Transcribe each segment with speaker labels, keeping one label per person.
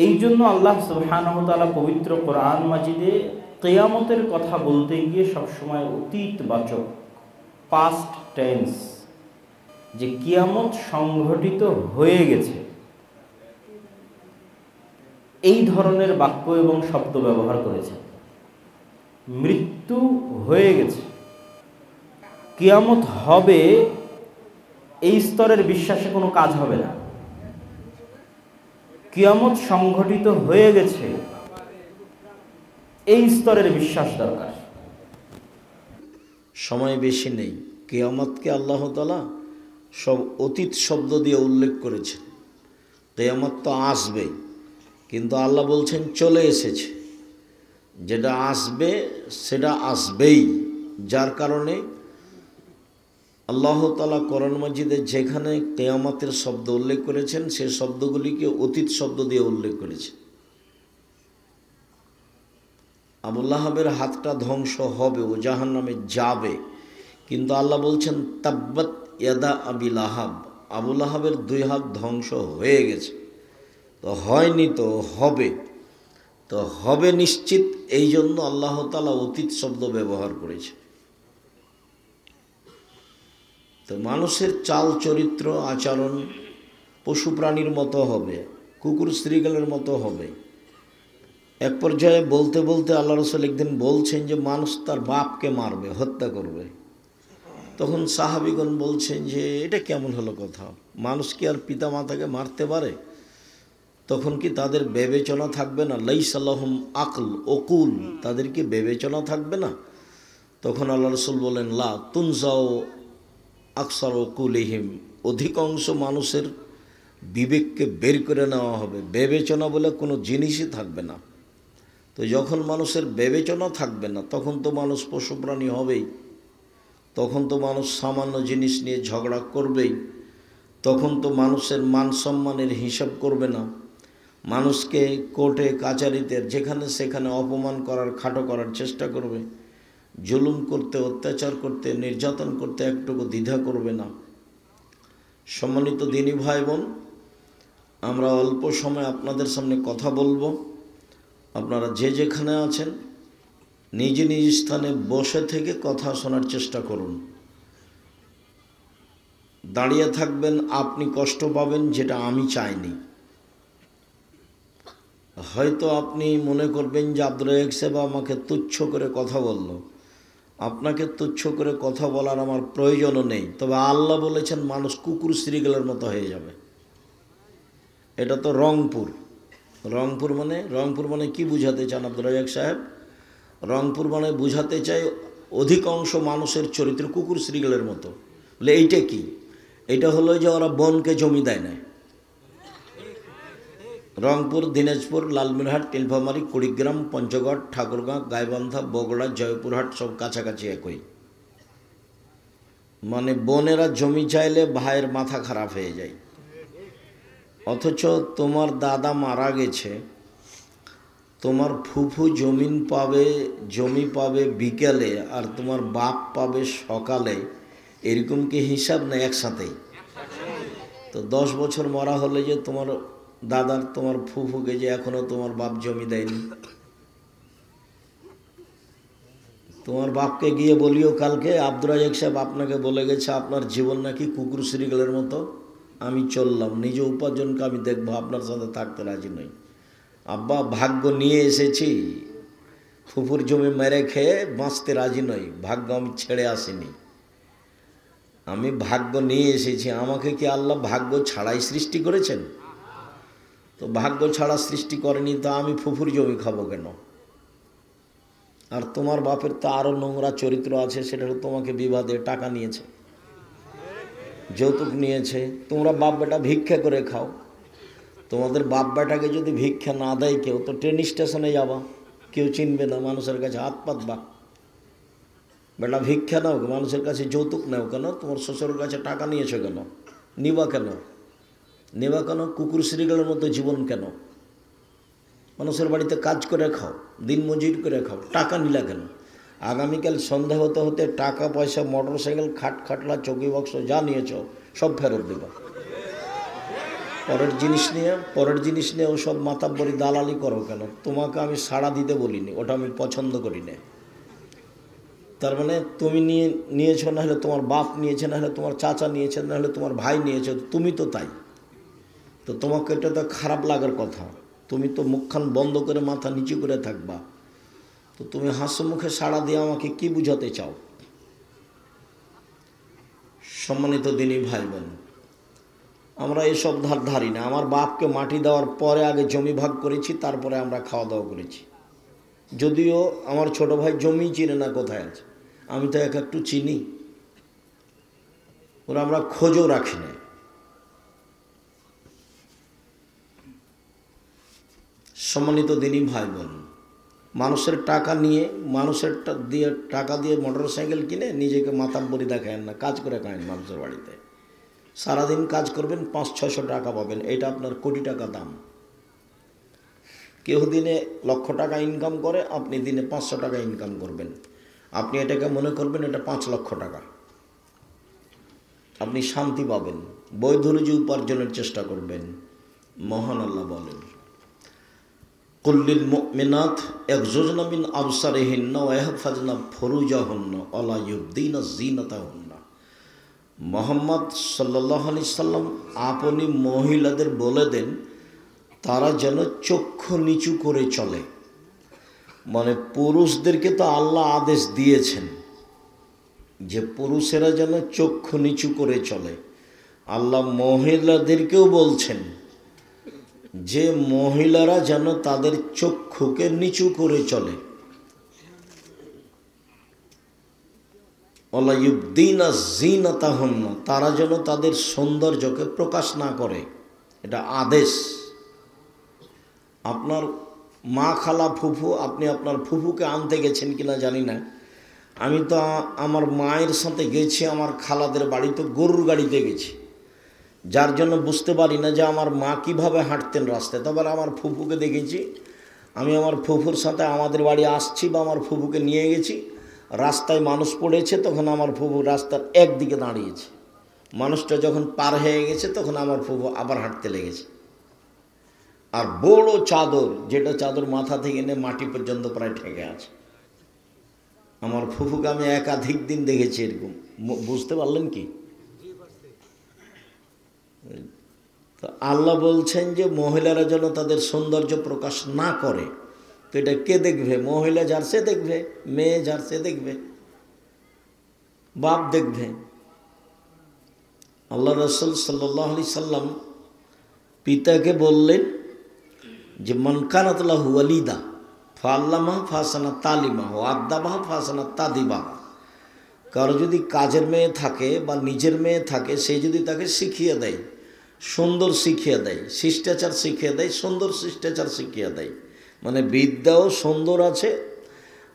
Speaker 1: এই জন্য আল্লাহ সুবহানাহু ওয়া তাআলা পবিত্র কোরআন মাজিদে কিয়ামতের কথা বলতে গিয়ে সবসময় অতীতবাচক, পাস্ট টেন্স, যে কিয়ামত সংঘটিত হয়ে গেছে, এই ধরনের বাক্য এবং শব্দ ব্যবহার করেছে। মৃত্যু হয়ে গেছে, কিয়ামত হবে, এই স্তরের বিশ্বাসে কোনো কাজ হবে না। কিয়ামত সংঘটিত হয়ে গেছে, এই স্তরের বিশ্বাস দরকার।
Speaker 2: সময় বেশি নেই। কিয়ামতকে আল্লাহ তাআলা সব অতীত শব্দ দিয়ে উল্লেখ করেছেন। কিয়ামত তো আসবেই, কিন্তু আল্লাহ বলছেন চলে এসেছে। যেটা আসবে সেটা আসবেই, যার কারণে আল্লাহ তাআলা কোরআন মাজিদে যেখানে কিয়ামতের শব্দ উল্লেখ করেছেন সে শব্দগুলিকে অতীত শব্দ দিয়ে উল্লেখ করেছেন। আবু লাহাবের হাতটা ধ্বংস হবে, ও জাহান্নামে যাবে, কিন্তু আল্লাহ বলছেন তাব্বাত ইয়াদা আবি লাহাব, আবু লাহাবের দুই হাত ধ্বংস হয়ে গেছে। তো হয়নি, তো হবে, তো হবে নিশ্চিত। এই জন্য আল্লাহ তাআলা অতীত শব্দ ব্যবহার করেছে। তো মানুষের চাল চরিত্র আচরণ পশু প্রাণীর মতো হবে, কুকুর শ্রীগালের মতো হবে। এক পর্যায়ে বলতে বলতে আল্লাহ রাসূল একদিন বলছেন যে মানুষ তার বাপকে মারবে, হত্যা করবে। তখন সাহাবীগণ বলছেন যে এটা কেমন হলো কথা, মানুষ কি আর পিতা মাতাকে মারতে পারে? তখন কি তাদের বিবেচনা থাকবে না? লাইসা লাহুম আকল ওকুল, তাদের কি বিবেচনা থাকবে না? তখন আল্লাহ রাসূল বলেন লা তুনজাও আকসার ওকুলিহিম, অধিকাংশ মানুষের বিবেককে বের করে নেওয়া হবে, বিবেচনা বলে কোনো জিনিসই থাকবে না। তো যখন মানুষের বিবেচনা থাকবে না, তখন তো মানুষ পশু প্রাণী হবেই, তখন তো মানুষ সামান্য জিনিস নিয়ে ঝগড়া করবেই, তখন তো মানুষের মান সম্মানের হিসাব করবে না, মানুষকে কোর্টে কাচারিতে যেখানে সেখানে অপমান করার, খাটো করার চেষ্টা করবে, জুলুম করতে, অত্যাচার করতে, নির্যাতন করতে একটুকু দ্বিধা করবে না। সম্মানিত দিনী ভাই বোন, আমরা অল্প সময় আপনাদের সামনে কথা বলবো। আপনারা যে যেখানে আছেন নিজ নিজ স্থানে বসে থেকে কথা শোনার চেষ্টা করুন। দাঁড়িয়ে থাকবেন, আপনি কষ্ট পাবেন, যেটা আমি চাইনি। হয়তো আপনি মনে করবেন যে আব্দুর রাজ্জাক সাহেব আমাকে তুচ্ছ করে কথা বলল। আপনাকে তুচ্ছ করে কথা বলার আমার প্রয়োজনও নেই, তবে আল্লাহ বলেছেন মানুষ কুকুর শ্রীগালের মতো হয়ে যাবে। এটা তো রংপুর। রংপুর মানে কি বুঝাতে চান আব্দুর রাজ্জাক সাহেব? রংপুর মানে বুঝাতে চাই অধিকাংশ মানুষের চরিত্র কুকুর শ্রীগালের মতো। বলে এইটা কি? এটা হলো যে ওরা বনকে জমি দেয় না। রংপুর, দিনাজপুর, লালমনিরহাট, নীলফামারী, কুড়িগ্রাম, পঞ্চগড়, ঠাকুরগাঁ, গাইবান্ধা, বগুড়া, জয়পুরহাট সব কাছাকাছি একই। মানে বোনেরা জমি চাইলে ভাইয়ের মাথা খারাপ হয়ে যায়। অথচ তোমার দাদা মারা গেছে, তোমার ফুফু জমি পাবে বিকেলে, আর তোমার বাপ পাবে সকালে, এরকম কি হিসাব না একসাথেই? তো 10 বছর মরা হলে যে তোমার দাদার, তোমার ফুফুকে যে এখনো তোমার বাপ জমি দেয়নি, তোমার বাপকে গিয়ে বলিও কালকে আব্দুর রাজ্জাক সাহেব আপনাকে বলে গেছে আপনার জীবন নাকি কুকুর শ্রীগালের মতো। আমি চললাম, নিজ উপার্জনকে আমি দেখবো, আপনার সাথে থাকতে রাজি নই। আব্বা ভাগ্য নিয়ে এসেছি, ফুফুর জমি মেরে খেয়ে বাঁচতে রাজি নই, ভাগ্য আমি ছেড়ে আসিনি, আমি ভাগ্য নিয়ে এসেছি। আমাকে কি আল্লাহ ভাগ্য ছাড়াই সৃষ্টি করেছেন? তো ভাগ্য ছাড়া সৃষ্টি করেনি, তো আমি ফুফুর জমি খাবো কেন? আর তোমার বাপের তো আরও নোংরা চরিত্র আছে, সেটা তোমাকে বিবাহ দিয়ে টাকা নিয়েছে, যৌতুক নিয়েছে। তোমরা বাপ বেটা ভিক্ষা করে খাও। তোমাদের বাপ বেটাকে যদি ভিক্ষা না দেয় কেউ, তো ট্রেন স্টেশনে যাবা, কেউ চিনবে না, মানুষের কাছে হাত পাতবা। বেটা ভিক্ষা নাও, মানুষের কাছে যৌতুক নাও কেন? তোমার শ্বশুরের কাছে টাকা নিয়েছো কেন? নিবা কেন? কুকুর শ্রীগালের মতো জীবন কেন? মানুষের বাড়িতে কাজ করে খাও, দিন মজুরি করে খাও, টাকা নিলা কেন? আগামীকাল সন্ধ্যা হতে হতে টাকা পয়সা, মোটর সাইকেল, খাটলা, চৌকি বক্স যা নিয়েছ সব ফেরত দেবা। পরের জিনিস নিয়ে ওসব মাতাব্বরি দালালি করো কেন? তোমাকে আমি সাড়া দিতে বলিনি, ওটা আমি পছন্দ করি না। তার মানে তুমি নিয়েছো, না হলে তোমার বাপ নিয়েছে, না হলে তোমার চাচা নিয়েছে, না হলে তোমার ভাই নিয়েছে, তুমি তো তাই। তো তোমাকে এটা তো খারাপ লাগার কথা। তুমি তো মুখখান বন্ধ করে মাথা নিচু করে থাকবা। তো তুমি হাসি মুখে সাড়া দিয়ে আমাকে কি বুঝাতে চাও? সম্মানিত দিনী ভাই বোন, আমরা এসব ধারি না। আমার বাপকে মাটি দেওয়ার পরে আগে জমি ভাগ করেছি, তারপরে আমরা খাওয়া দাওয়া করেছি। যদিও আমার ছোট ভাই জমি চিনে না কোথায় আছে, আমি তো একটু চিনি। ওরা আমরা খোঁজও রাখি না। সম্মানিত দিনী ভাই বোন, মানুষের টাকা নিয়ে টাকা দিয়ে মোটর সাইকেল কিনে নিজেকে মাতাব্বরি দেখায়েন না, কাজ করে খায়েন মানুষের বাড়িতে। সারাদিন কাজ করবেন, 500-600 টাকা পাবেন, এটা আপনার কোটি টাকা দাম। কেউ দিনে 1,00,000 টাকা ইনকাম করে, আপনি দিনে 500 টাকা ইনকাম করবেন। আপনি এটাকে মনে করবেন এটা 5 লক্ষ টাকা। আপনি শান্তি পাবেন, বৈধ রুজি উপার্জনের চেষ্টা করবেন। মহান আল্লাহ বলেন, কুল্লিল মুমিনাত ইয়াগযুযনা মিন আবসারিহিন্না ওয়া ইয়াহফাযনা ফুরুজাহুন্না ওয়া লা ইউবদিনা যিনাতাহুন্না। মুহাম্মদ সাল্লাল্লাহু আলাইহি সাল্লাম আপনি মহিলাদের বলে দেন তারা যেন চক্ষু নিচু করে চলে। মানে পুরুষদেরকে তো আল্লাহ আদেশ দিয়েছেন যে পুরুষেরা যেন চক্ষু নিচু করে চলে। আল্লাহ মহিলাদেরকেও বলছেন যে মহিলারা যেন তাদের চক্ষুকে নিচু করে চলে। ওয়ালা ইউবদিনা যিনাতাহুন্না, তারা যেন তাদের সৌন্দর্যকে প্রকাশ না করে, এটা আদেশ। আপনার মা, খালা, ফুফু, আপনি আপনার ফুফুকে আনতে গেছেন কিনা জানি না। আমি তো আমার মায়ের সাথে গেছি আমার খালাদের বাড়ি, তো গরুর গাড়িতে গেছি, যার জন্য বুঝতে পারি না যে আমার মা কিভাবে হাঁটতেন রাস্তায়। তবে আমার ফুফুকে দেখেছি, আমি আমার ফুফুর সাথে আমাদের বাড়ি আসছি বা আমার ফুফুকে নিয়ে গেছি, রাস্তায় মানুষ পড়েছে, তখন আমার ফুফু রাস্তার একদিকে দাঁড়িয়েছে। মানুষটা যখন পার হয়ে গেছে তখন আমার ফুফু আবার হাঁটতে লেগেছে। আর বড় চাদর, যেটা চাদর মাথা থেকে এনে মাটি পর্যন্ত প্রায় ঠেকে আছে। আমার ফুফুকে আমি একাধিক দিন দেখেছি এরকম। বুঝতে পারলেন কি? তো আল্লাহ বলছেন যে মহিলারা যেন তাদের সৌন্দর্য প্রকাশ না করে। তো এটা কে দেখবে? মহিলা যার সে দেখবে, মেয়ে যার সে দেখবে, বাপ দেখবে। আল্লাহ রাসূল সাল্লাল্লাহু আলাইহি সাল্লাম পিতাকে বললেন যে মান কানাত লাহু ওয়ালিদা ফাআল্লামা ফাসানা তালিমা ওয়া আদাবাহা ফাসানা তাদিবা। কারো যদি কাজের মেয়ে থাকে বা নিজের মেয়ে থাকে, সে যদি তাকে শিখিয়ে দেয়, সুন্দর শিখিয়ে দেয়, শিষ্টাচার শিখিয়ে দেয়, সুন্দর শিষ্টাচার শিখিয়ে দেয়, মানে বিদ্যাও সুন্দর আছে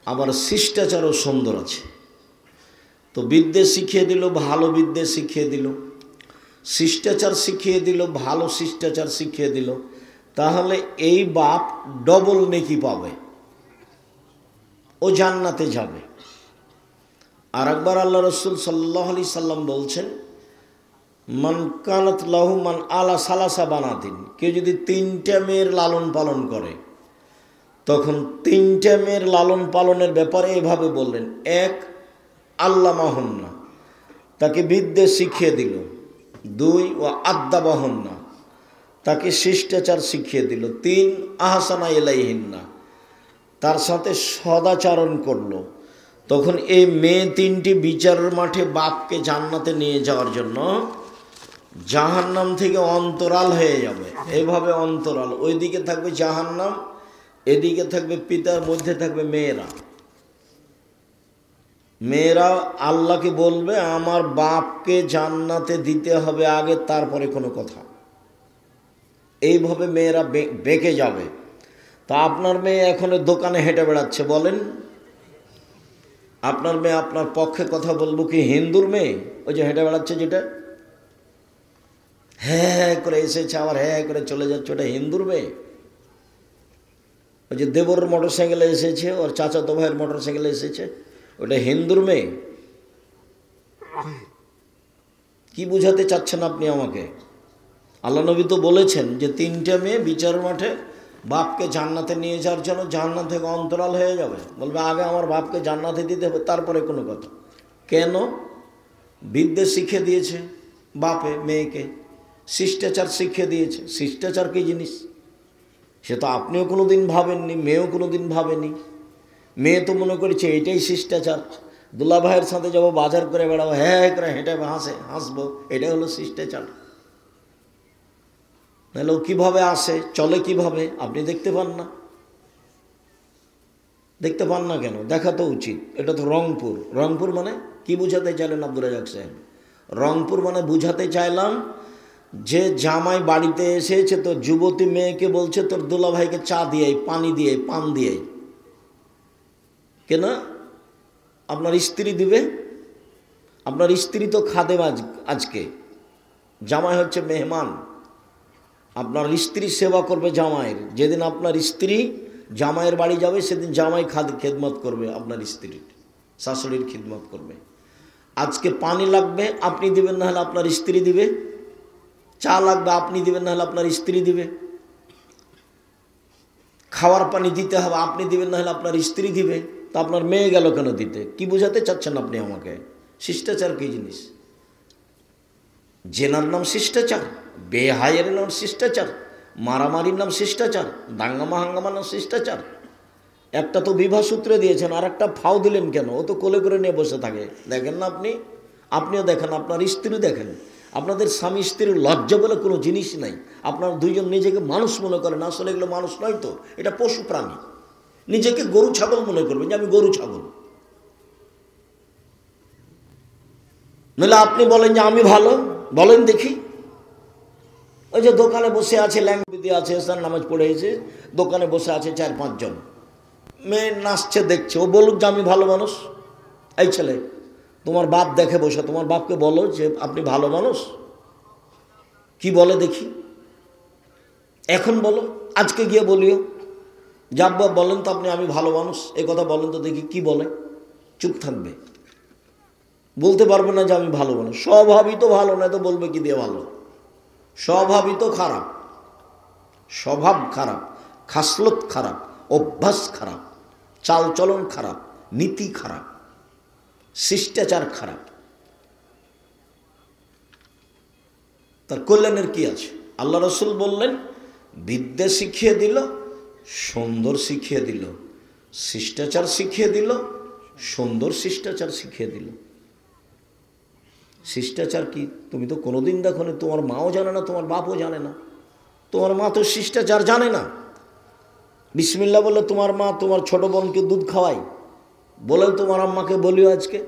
Speaker 2: আবার শিষ্টাচারও সুন্দর আছে। তো বিদ্যে শিখিয়ে দিল, ভালো বিদ্যে শিখিয়ে দিল, শিষ্টাচার শিখিয়ে দিল, ভালো শিষ্টাচার শিখিয়ে দিল, তাহলে এই বাপ ডবল নেকি পাবে, ও জান্নাতে যাবে। আর একবার আল্লাহ রাসূল সাল্লাল্লাহু আলাইহি সাল্লাম বলছেন মান কানাত লাহু মান আলা সালাসা বানাতিন, কেউ যদি 3টা মেয়ের লালন পালন করে, তখন 3টা মেয়ের লালন পালনের ব্যাপারে এভাবে বললেন, 1 আল্লামাহুন্না, তাকে বিদ্যে শিখিয়ে দিল, 2 ও আদাবাহুন্না, তাকে শিষ্টাচার শিখিয়ে দিল, 3 আহসানা ইলাইহিন্না, তার সাথে সদাচরণ করলো। তখন এই মেয়ে 3টি বিচারের মাঠে বাপকে জান্নাতে নিয়ে যাওয়ার জন্য জাহান্নাম থেকে অন্তরাল হয়ে যাবে। এভাবে অন্তরাল, ওইদিকে থাকবে জাহান্নাম, এদিকে থাকবে পিতার, মধ্যে থাকবে মেয়েরা। মেয়েরা আল্লাহকে বলবে আমার বাপকে জান্নাতে দিতে হবে আগে, তারপরে কোনো কথা। এইভাবে মেয়েরা বেঁকে যাবে। তা আপনার মেয়ে এখন দোকানে হেঁটে বেড়াচ্ছে, বলেন আপনার মেয়ে আপনার পক্ষে কথা বলবো কি হিন্দুর মেয়ে? ওই যে হেঁটে বেড়াচ্ছে, যেটা হ্যাঁ হ্যাঁ করে এসেছে আবার হ্যাঁ করে চলে যাচ্ছে, ওটা হিন্দুর মেয়ে? ওই যে দেবর মোটর সাইকেলে এসেছে, ওর চাচাতো ভাইয়ের মোটর সাইকেলে এসেছে, ওটা হিন্দুর মেয়ে? কি বুঝাতে চাচ্ছেন আপনি আমাকে? আল্লাহ নবী তো বলেছেন যে 3টে মেয়ে বিচার মাঠে বাপকে জান্নাতে নিয়ে যাওয়ার জন্য জান্নাত থেকে অন্তরাল হয়ে যাবে, বলবে আগে আমার বাপকে জান্নাতে দিতে হবে তারপরে কোনো কথা। কেন? বিদ্যে শিখে দিয়েছে বাপে মেয়েকে, শিষ্টাচার শিখিয়ে দিয়েছে। শিষ্টাচার কী জিনিস সে তো আপনিও কোনো দিন ভাবেননি, মেয়েও কোনো দিন ভাবেনি। মেয়ে তো মনে করেছে এটাই শিষ্টাচার, দুলা ভাইয়ের সাথে যাবো বাজার করে বেড়াবো, হ্যাঁ করে হেঁটে হাসবো, এটাই হলো শিষ্টাচার। নাহলে ও কীভাবে আসে চলে কীভাবে আপনি দেখতে পান না? দেখতে পান না কেন? দেখা তো উচিত। এটা তো রংপুর। রংপুর মানে কি বুঝাতে চাইলেন আব্দুর রাজাক সাহেব? রংপুর মানে বুঝাতে চাইলাম যে জামাই বাড়িতে এসেছে তো যুবতী মেয়েকে বলছে তোর দুলা ভাইকে চা দিয়ে পানি দিয়ে পান দিয়ে। কেন? আপনার স্ত্রী দিবে। আপনার স্ত্রী তো খাদেম আজকে, জামাই হচ্ছে মেহমান। আপনার স্ত্রী সেবা করবে জামাইয়ের। যেদিন আপনার স্ত্রী জামাইয়ের বাড়ি যাবে সেদিন জামাই খেদমত করবে, আপনার স্ত্রীর শাশুড়ির খিদমত করবে। আজকে পানি লাগবে আপনি দিবেন, না হলে আপনার স্ত্রী দিবে। চা লাগবে আপনি দিবেন, না হলে আপনার স্ত্রী দিবে। খাওয়ার পানি দিতে হবে আপনি দিবেন, না হলে আপনার স্ত্রী দিবে। তা আপনার মেয়ে গেল কেন দিতে? কি বোঝাতে চাচ্ছেন আপনি আমাকে? শিষ্টাচার কী জিনিস? জেনার নাম শিষ্টাচার, বেহায়ের নাম শিষ্টাচার, মারামারির নাম শিষ্টাচার, দাঙ্গামা হাঙ্গামার নাম শিষ্টাচার। একটা তো বিবাহ সূত্রে দিয়েছেন, আর একটা ফাও দিলেন কেন? ও তো কোলে করে নিয়ে বসে থাকে। দেখেন না আপনিও দেখেন, আপনার স্ত্রী দেখেন। আপনাদের স্বামী স্ত্রীর লজ্জা বলে কোনো জিনিস নাই। আপনারা দুইজন নিজেকে মানুষ মনে করেন, আসলে এগুলো মানুষ নয় তো, এটা পশু প্রাণী। নিজেকে গরু ছাগল মনে করবেন যে আমি গরু ছাগল। নইলে আপনি বলেন যে আমি ভালো, বলেন দেখি। ওই যে দোকানে বসে আছে, ল্যাংবিদি আছে, এসার নামাজ পড়ে এসে দোকানে বসে আছে 4-5 জন, মেয়ে নাচছে দেখছে, ও বলুক যে আমি ভালো মানুষ। এই ছেলে, তোমার বাপ দেখে বসে, তোমার বাপকে বলো যে আপনি ভালো মানুষ। কি বলে দেখি, এখন বলো, আজকে গিয়ে বলিও যে আব্বা বলেন তো আপনি আমি ভালো মানুষ, এই কথা বলেন তো দেখি কি বলে। চুপ থাকবে, বলতে পারবে না যে আমি ভালো মানুষ। স্বভাবই তো ভালো না, তো বলবে কি দিয়ে ভালো? স্বভাবই তো খারাপ, স্বভাব খারাপ, খাসলত খারাপ, অভ্যাস খারাপ, চালচলন খারাপ, নীতি খারাপ, শিষ্টাচার খারাপ। তার কল্যাণের কি আছে? আল্লাহ রসুল বললেন বিদ্যা শিখিয়ে দিল, সুন্দর শিখিয়ে দিল, শিষ্টাচার শিখিয়ে দিল, সুন্দর শিষ্টাচার শিখিয়ে দিল। শিষ্টাচার কি তুমি তো কোনোদিন দেখো না, তোমার মাও জানে না, তোমার বাপও জানে না। তোমার মা তো শিষ্টাচার জানে না। বিসমিল্লাহ বলে তোমার মা তোমার ছোট বোনকে দুধ খাওয়ায়, বলেন তোমার আম্মাকে বলিও আজকে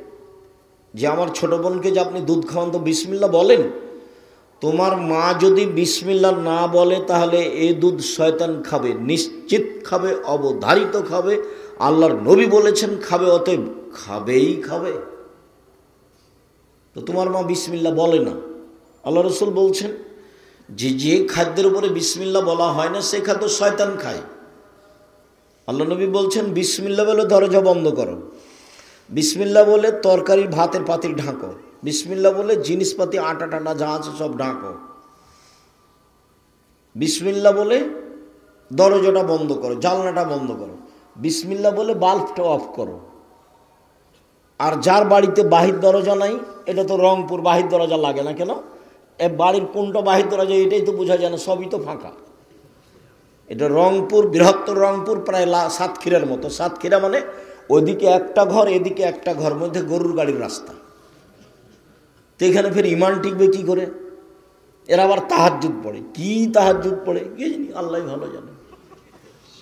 Speaker 2: যে আমার ছোট বোনকে যে আপনি দুধ খাওয়ান তো বিসমিল্লাহ বলেন। তোমার মা যদি বিসমিল্লাহ না বলে তাহলে এই দুধ শয়তান খাবে, নিশ্চিত খাবে, অবধারিত খাবে। আল্লাহর নবী বলেছেন খাবে, অতএব খাবেই খাবে। তো তোমার মা বিসমিল্লাহ বলে না। আল্লাহ রসুল বলছেন যে যে খাদ্যের উপরে বিসমিল্লাহ বলা হয় না সে খাদ্য শয়তান খায়। আল্লাহ নবী বলছেন বিসমিল্লাহ বলে দরজা বন্ধ করো, বিসমিল্লাহ বলে তরকারি ভাতের পাতিল ঢাকো, বিসমিল্লাহ বলে জিনিসপাতি আটা টাটা যা আছে সব ঢাকো, বিসমিল্লাহ বলে দরজাটা বন্ধ করো, জানলাটা বন্ধ করো, বিসমিল্লাহ বলে বাল্বটা অফ করো। আর যার বাড়িতে বাহির দরজা নাই, এটা তো রংপুর, বাহির দরজা লাগে না কেন? এ বাড়ির কোনটা বাহির দরজা এটাই তো বোঝা যায় না, সবই তো ফাঁকা। এটা রংপুর, বৃহত্তর রংপুর, প্রায় সাতক্ষীরার মতো। সাতক্ষীরা মানে ওইদিকে একটা ঘর, এদিকে একটা ঘর, মধ্যে গরুর গাড়ির রাস্তা। তো এখানে ফের ইমান টিকবে কি করে? এরা আবার তাহাজ্জুদ পড়ে। কি তাহাজ্জুদ পড়ে কি জানি, আল্লাহ ভালো জানে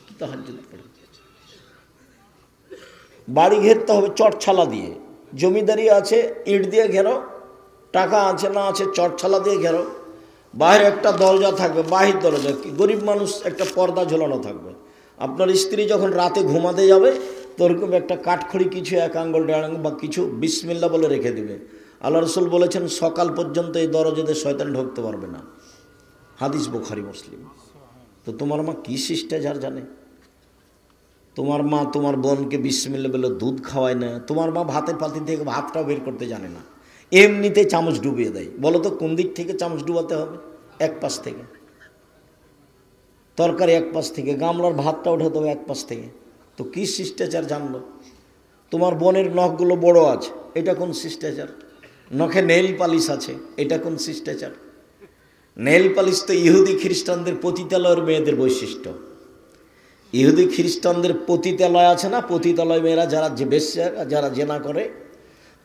Speaker 2: কি তাহাজ্জুদ পড়ে। বাড়ি ঘেরতে হবে চটছালা দিয়ে, জমিদারি আছে ইট দিয়ে ঘেরো, টাকা আছে না আছে চটছালা দিয়ে ঘেরো। বাইরে একটা দরজা থাকবে, বাহির দরজা, গরিব মানুষ একটা পর্দা ঝোলানো থাকবে। আপনার স্ত্রী যখন রাতে ঘুমাতে যাবে তো ওরকম একটা কাঠখড়ি কিছু 1 আঙ্গুল 1.5 আঙ্গুল বা কিছু বিসমিল্লাহ বলে রেখে দিবে। আল্লাহ রসুল বলেছেন সকাল পর্যন্ত এই দরজাতে শয়তান ঢুকতে পারবে না। হাদিস বুখারী মুসলিম। তো তোমার মা কি শিষ্টাচার জানে? তোমার মা তোমার বোনকে বিসমিল্লাহ বলে দুধ খাওয়ায় না। তোমার মা ভাতের পাতিল থেকে ভাতটাও বের করতে জানে না, এমনিতে চামচ ডুবিয়ে দেয়। বলো তো কোন দিক থেকে চামচ ডুবাতে হবে? এক পাশ থেকে, তরকারি এক পাশ থেকে, গামলার ভাতটা উঠাতে হবে এক পাশ থেকে। তো কি শিষ্টাচার জানলো? তোমার বোনের নখগুলো বড় আছে, এটা কোন শিষ্টাচার? নখে নেইল পালিশ আছে, এটা কোন শিষ্টাচার? নেইল পালিশ তো ইহুদি খ্রিস্টানদের পতিতালয়ের মেয়েদের বৈশিষ্ট্য। ইহুদি খ্রিস্টানদের পতিতালয় আছে না, পতিতালয় মেয়েরা যারা যে বেশ্যা, যারা জেনা করে,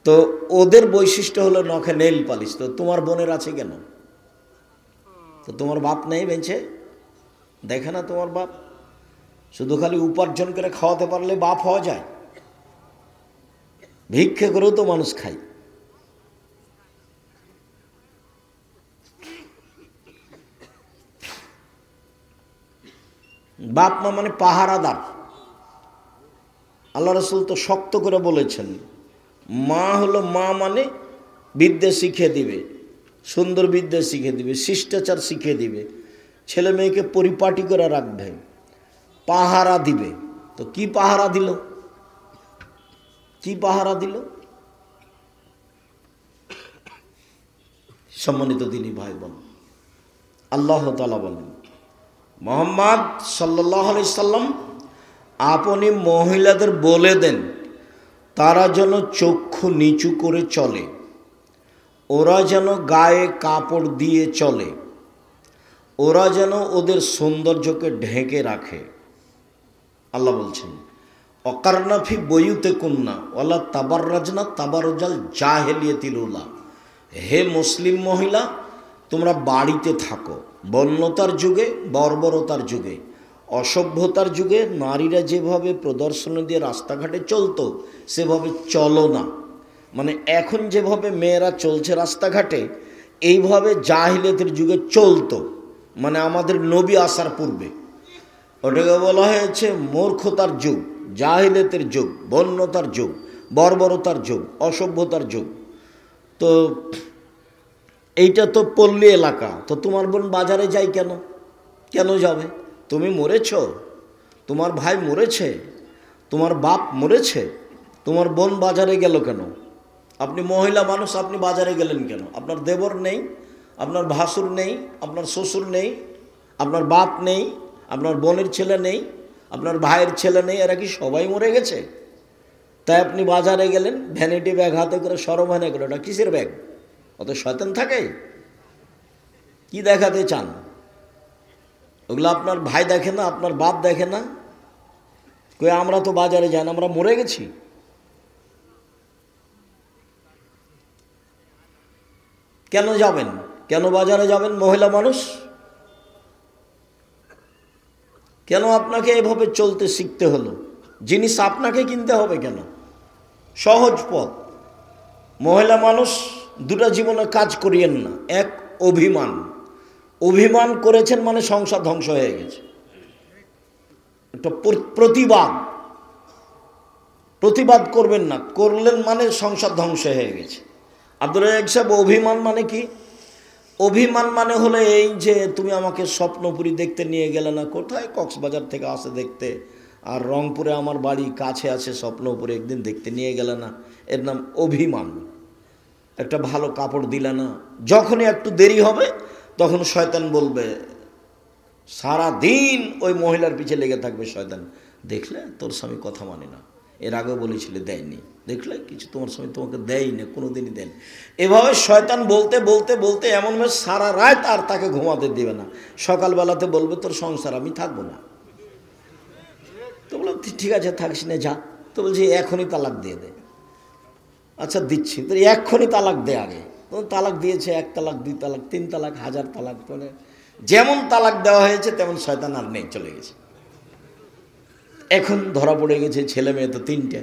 Speaker 2: তো ওদের বৈশিষ্ট্য হলো নখে নেইল পালিশ। তো তোমার বোনের আছে কেন? তো তোমার বাপ নেই বেঁচে? দেখে না তোমার বাপ? শুধু খালি উপার্জন করে খাওয়াতে পারলে বাপ হওয়া যায়? ভিক্ষে করেও তো মানুষ খায়। বাপ মা মানে পাহারাদার। আল্লাহ রাসূল তো শক্ত করে বলেছেন, মা হলো মা মানে বিদ্যা শিখিয়ে দিবে, সুন্দর বিদ্যা শিখিয়ে দিবে, শিষ্টাচার শিখিয়ে দিবে, ছেলে মেয়েকে পরিপাটি করে রাখবে, পাহারা দিবে। তো কি পাহারা দিল? কি পাহারা দিল? সম্মানিত দিনী ভাই বোন, আল্লাহ তাআলা বলেন, মুহাম্মদ সাল্লাল্লাহু আলাইহি সাল্লাম আপনি মহিলাদের বলে দেন তারা যেন চক্ষু নিচু করে চলে, ওরা যেন গায়ে কাপড় দিয়ে চলে, ওরা যেন ওদের সৌন্দর্যকে ঢেকে রাখে। আল্লাহ বলছেন, অকারনা ফি বুয়ুতিকুন্না ওয়ালা তাবাররাজনা তাবারুজাল জাহিলিয়াতিল উলা। হে মুসলিম মহিলা, তোমরা বাড়িতে থাকো। বন্যতার যুগে, বর্বরতার যুগে, অসভ্যতার যুগে নারীরা যেভাবে প্রদর্শনী দিয়ে রাস্তাঘাটে চলতো সেভাবে চলো না। মানে এখন যেভাবে মেয়েরা চলছে রাস্তাঘাটে, এইভাবে জাহিলিয়াতের যুগে চলতো, মানে আমাদের নবী আসার পূর্বে। ওটাকে বলা হয়েছে মূর্খতার যুগ, জাহিলিয়াতের যুগ, বন্যতার যুগ, বর্বরতার যুগ, অসভ্যতার যুগ। তো এইটা তো পল্লী এলাকা। তো তোমার বোন বাজারে যায় কেন? কেন যাবে? তুমি মরেছ, তোমার ভাই মরেছে, তোমার বাপ মরেছে, তোমার বোন বাজারে গেল কেন? আপনি মহিলা মানুষ, আপনি বাজারে গেলেন কেন? আপনার দেবর নেই, আপনার ভাসুর নেই, আপনার শ্বশুর নেই, আপনার বাপ নেই, আপনার বোনের ছেলে নেই, আপনার ভাইয়ের ছেলে নেই, এরা কি সবাই মরে গেছে? তাই আপনি বাজারে গেলেন, ভ্যানিটি ব্যাগ হাতে করে, সরভানে করে। ওটা কিসের ব্যাগ? অত শয়তান থাকে? কি দেখাতে চান? ওগুলো আপনার ভাই দেখে না, আপনার বাপ দেখে না? কই আমরা তো বাজারে যাই না, আমরা মরে গেছি। কেন যাবেন? কেন বাজারে যাবেন মহিলা মানুষ? কেন আপনাকে এভাবে চলতে শিখতে হলো? জিনিস আপনাকে কিনতে হবে কেন? সহজ পথ। মহিলা মানুষ দুটা জীবনে কাজ করিয়েন না। এক, অভিমান। অভিমান করেছেন মানে সংসার ধ্বংস হয়ে গেছে। একটা প্রতিবাদ, প্রতিবাদ করবেন না, করলেন মানে সংসার ধ্বংস হয়ে গেছে। আব্দুল রাজ্জাক সাহেব, অভিমান মানে কি? অভিমান মানে হলো এই যে তুমি আমাকে স্বপ্নপুরী দেখতে নিয়ে গেলে না, কোথায়? কক্সবাজার থেকে আসে দেখতে, আর রংপুরে আমার বাড়ি কাছে আছে, স্বপ্নপুরে একদিন দেখতে নিয়ে গেলে না, এর নাম অভিমান। একটা ভালো কাপড় দিলে না, যখনই একটু দেরি হবে তখন শয়তান বলবে, সারা দিন ওই মহিলার পিছে লেগে থাকবে শয়তান, দেখলে তোর স্বামী কথা মানে না, এর আগেও বলেছিলে দেয়নি, দেখলে কিছু তোমার স্বামী তোমাকে দেয়নি, কোনোদিনই দেন। এভাবে শয়তান বলতে বলতে বলতে এমনভাবে সারা রাত আর তাকে ঘুমাতে দেবে না। সকালবেলাতে বলবে তোর সংসার আমি থাকবো না। তো বললাম ঠিক আছে থাকিস না, যা। তো বলছি এখনই তালাক দিয়ে দে। আচ্ছা দিচ্ছি, তো এক্ষুনি তালাক দে। আগে তখন তালাক দিয়েছে, 1 তালাক, 2 তালাক, 3 তালাক, 1000 তালাক, মানে যেমন তালাক দেওয়া হয়েছে তেমন শয়তান আর নেই, চলে গেছে। এখন ধরা পড়ে গেছে, ছেলে মেয়ে তো 3টে।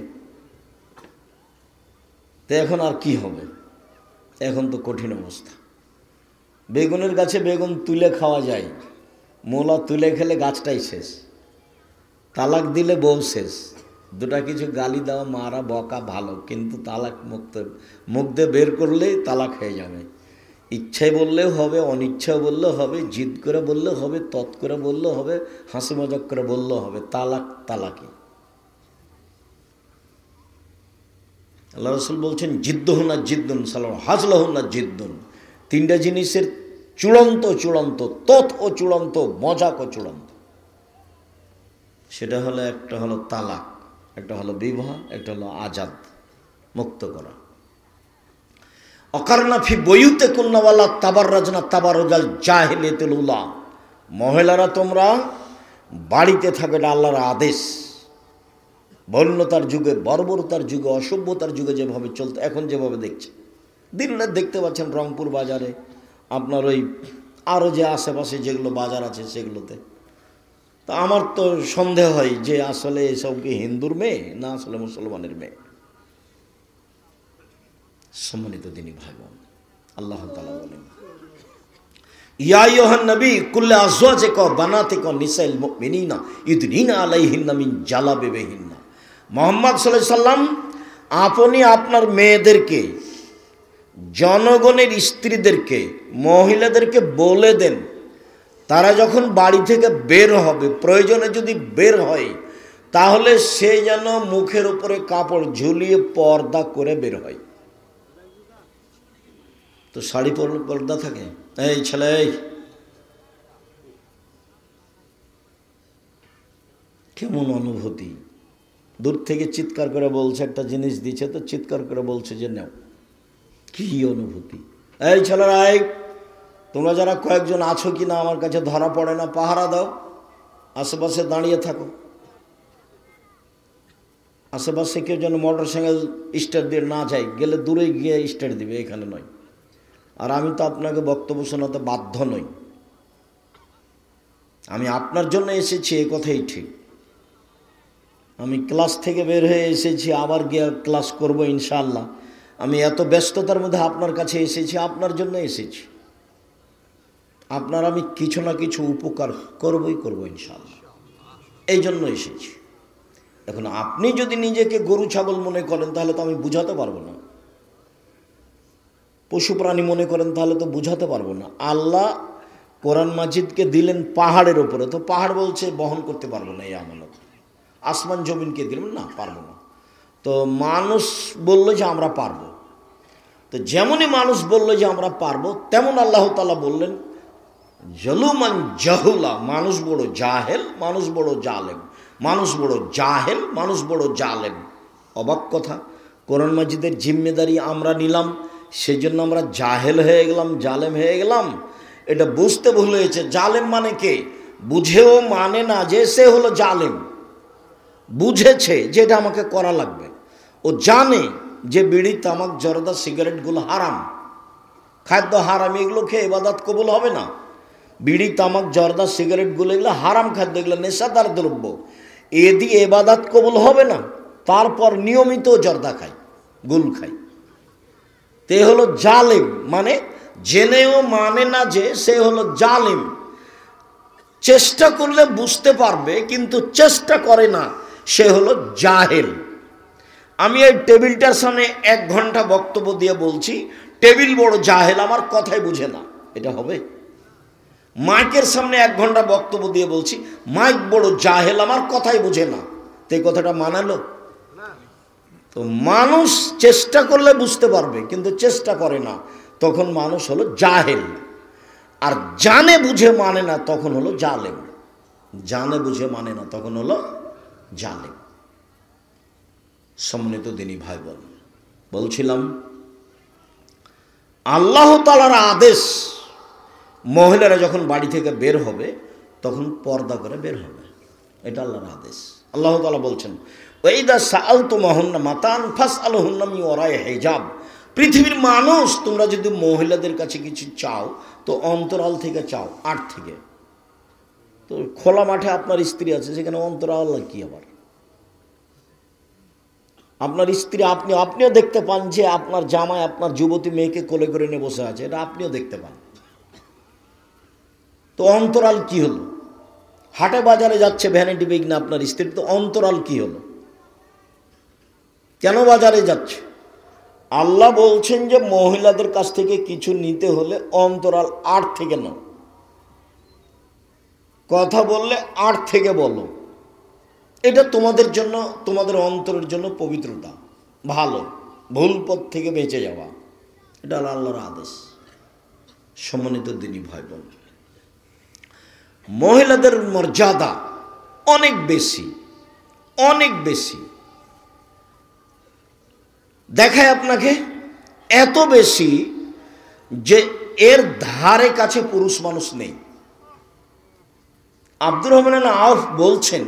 Speaker 2: তো এখন আর কি হবে? এখন তো কঠিন অবস্থা। বেগুনের গাছে বেগুন তুলে খাওয়া যায়, মোলা তুলে খেলে গাছটাই শেষ। তালাক দিলে বউ শেষ। দুটা কিছু গালি দেওয়া, মারা, বকা ভালো, কিন্তু তালাক মুখ দিয়ে বের করলেই তালাক হয়ে যাবে। ইচ্ছায় বললেও হবে, অনিচ্ছায় বললেও হবে, জিদ করে বললেও হবে, তৎ করে বললেও হবে, হাসি মজাক করে বললেও হবে। তালাক তালাকি। আল্লাহ রাসূল বলছেন জিদ্দুহুন্না জিদ্দুন সালাম হাজলাহুন্না জিদ্দুন। 3টা জিনিসের চূড়ান্ত চূড়ান্ত, তথ ও চূড়ান্ত, মজাক ও চূড়ান্ত। সেটা হলো, একটা হলো তালাক, একটা হলো বিবাহ, একটা হলো আজাদ, মুক্ত করা। অকারনা ফি বইতে কুন্নাওয়ালা তাবাররাজনা তাবারুজাল জাহিলিয়াতুল উলা, মহিলারা তোমরা বাড়িতে থাকো, এটা আল্লাহর আদেশ। বন্যতার যুগে, বর্বরতার যুগে, অসভ্যতার যুগে যেভাবে চলতো, এখন যেভাবে দেখছে, দিনরাত দেখতে পাচ্ছেন রংপুর বাজারে, আপনার ওই আরও যে আশেপাশে যেগুলো বাজার আছে সেগুলোতে। তা আমার তো সন্দেহ হয় যে আসলে এসব কি হিন্দুর মেয়ে না আসলে মুসলমানের মেয়ে। সম্মানিত দিনী ভাই বোন, আল্লাহ তাআলা বলেন, ইয়া আইয়ুহান নবী কুল্লি আজওয়াজিকা ওয়া বানাতিকা নিসাইল মুমিনিনা ইউদনিনা আলাইহিন্না মিন জালাবিবিহিন্না। মুহাম্মদ সাল্লাল্লাহু আলাইহি সাল্লাম, আপনি আপনার মেয়েদেরকে, জনগণের স্ত্রীদেরকে, মহিলাদেরকে বলে দেন, তারা যখন বাড়ি থেকে বের হবে, প্রয়োজনে যদি বের হয়, তাহলে সে যেন মুখের উপরে কাপড় ঝুলিয়ে পর্দা করে বের হয়। তো শাড়ি পরলে পর্দা থাকে? এই ছেলে, কেমন অনুভূতি! দূর থেকে চিৎকার করে বলছে, একটা জিনিস দিচ্ছে তো চিৎকার করে বলছে যে নাও। কি অনুভূতি! এই ছেলেরা, তোমরা যারা কয়েকজন আছো কি না আমার কাছে ধরা পড়ে না, পাহারা দাও, আশেপাশে দাঁড়িয়ে থাকো, আশেপাশে কেউ যেন মোটর সাইকেল স্টার্ট দিয়ে না যায়, গেলে দূরে গিয়ে স্টার্ট দিবে, এখানে নয়। আর আমি তো আপনাকে বক্তব্য শোনাতে বাধ্য নই, আমি আপনার জন্য এসেছি, এ কথাই ঠিক। আমি ক্লাস থেকে বের হয়ে এসেছি, আবার গিয়ে ক্লাস করব ইনশাআল্লাহ। আমি এত ব্যস্ততার মধ্যে আপনার কাছে এসেছি, আপনার জন্য এসেছি। আপনার আমি কিছু না কিছু উপকার করবই করব ইনশাআল্লাহ, এই জন্য এসেছি। এখন আপনি যদি নিজেকে গরু ছাগল মনে করেন তাহলে তো আমি বুঝাতে পারবো না, পশু প্রাণী মনে করেন তাহলে তো বুঝাতে পারবো না। আল্লাহ কোরআন মাজিদকে দিলেন পাহাড়ের ওপরে, তো পাহাড় বলছে বহন করতে পারবো না এই আমানত। আসমান জমিনকে দিলেন, না পারবো না। তো মানুষ বললো যে আমরা পারবো, তো যেমনই মানুষ বললো যে আমরা পারবো, তেমন আল্লাহ তাআলা বললেন জলুমান জাহুলা, মানুষ বড় জাহেল, মানুষ বড় জালেম, মানুষ বড় জাহেল, মানুষ বড় জালেম। অবাক কথা, কোরআন মাজিদের জিম্মেদারি আমরা নিলাম, সেই জন্য আমরা জাহেল হয়ে গেলাম, জালেম হয়ে গেলাম। এটা বুঝতে ভুল হয়েছে। জালেম মানে কে? বুঝেও মানে না যে সে হলো জালেম, বুঝেছে যে এটা আমাকে করা লাগবে। ও জানে যে বিড়ি, তামাক, জর্দা, সিগারেটগুলো হারাম, খাদ্য হারাম, এগুলো খেয়ে ইবাদত কবুল হবে না। বিড়ি, তামাক, জর্দা, সিগারেটগুলো এগুলো হারাম খাদ্য, এগুলো নেশাদার দ্রব্য, এ দিয়ে ইবাদত কবুল হবে না। তারপর নিয়মিত জর্দা খাই, গুল খাই, তে হলো জালেম। মানে জেনেও মানে না যে সে হলো জালেম। চেষ্টা করলে বুঝতে পারবে, কিন্তু চেষ্টা করে না, সে হলো জাহেল। আমি এই টেবিলটার সামনে 1 ঘন্টা বক্তব্য দিয়ে বলছি টেবিল বড় জাহেল, আমার কথাই বুঝে না, এটা হবে? মাইকের সামনে 1 ঘন্টা বক্তব্য দিয়ে বলছি মাইক বড় জাহেল, আমার কথাই বুঝে না, তো এই কথাটা মানালো? তো মানুষ চেষ্টা করলে বুঝতে পারবে, কিন্তু চেষ্টা করে না, তখন মানুষ হলো জাহেল। আর জানে বুঝে মানে না, তখন হলো জালেম। জানে বুঝে মানে না, তখন হলো জালেম। সম্মানিত দিনী ভাই বোন, বলছিলাম আল্লাহ তাআলার আদেশ, মহিলারা যখন বাড়ি থেকে বের হবে তখন পর্দা করে বের হবে, এটা আল্লাহর আদেশ। আল্লাহ তাআলা বলছেন ওয়াইদা সাআলতুমুহুন্না মাতান ফাসআলুহুন্না মিন ওয়ারাই হিজাব। পৃথিবীর মানুষ, তোমরা যদি মহিলাদের কাছে কিছু চাও তো অন্তরাল থেকে চাও, আড় থেকে। তো খোলা মাঠে আপনার স্ত্রী আছে, সেখানে অন্তরাল কি? আবার আপনার স্ত্রী, আপনিও দেখতে পান যে আপনার জামাই আপনার যুবতী মেয়েকে কোলে করে নিয়ে বসে আছে, এটা আপনিও দেখতে পান। তো অন্তরাল কি হলো? হাটে বাজারে যাচ্ছে ভ্যানিটি ব্যাগ না আপনার স্ত্রী, তো অন্তরাল কি হলো? কেন বাজারে যাচ্ছে? আল্লাহ বলছেন যে মহিলাদের কাছ থেকে কিছু নিতে হলে অন্তরাল আট থেকে নাও, কথা বললে আট থেকে বলো, এটা তোমাদের জন্য, তোমাদের অন্তরের জন্য পবিত্রতা, ভালো, ভুল পথ থেকে বেঁচে যাওয়া, এটা আল্লাহর আদেশ। সম্মানিত দিনী ভাই বোন, মহিলাদের মর্যাদা অনেক বেশি, অনেক বেশি। দেখায় আপনাকে এত বেশি যে এর ধারে কাছে পুরুষ মানুষ নেই। আব্দুর রহমান আউফ বলছেন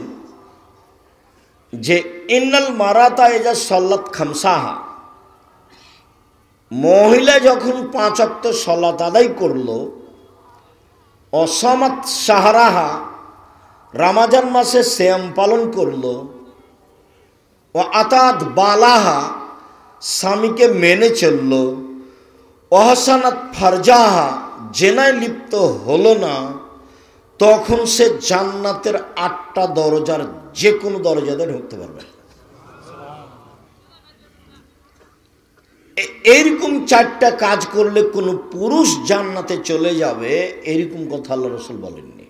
Speaker 2: যে ইন্নাল মারাতা এজা সাল্লাত খামসাহা, মহিলা যখন 5 ওয়াক্ত সালাত আদায় করলো, অসামাত শাহরাহা, রমজান মাসে সিয়াম পালন করলো, ও আতাত বালাহা, স্বামীকে মেনে চলল, অহসানাত ফারজাহা, জেনায় লিপ্ত হলো না, তখন সে জান্নাতের 8টা দরজার যে কোনো দরজাতে ঢুকতে পারবে। এইরকম 4টা কাজ করলে কোনো পুরুষ জান্নাতে চলে যাবে, এরকম কথা আল্লাহ রাসূল বলেননি।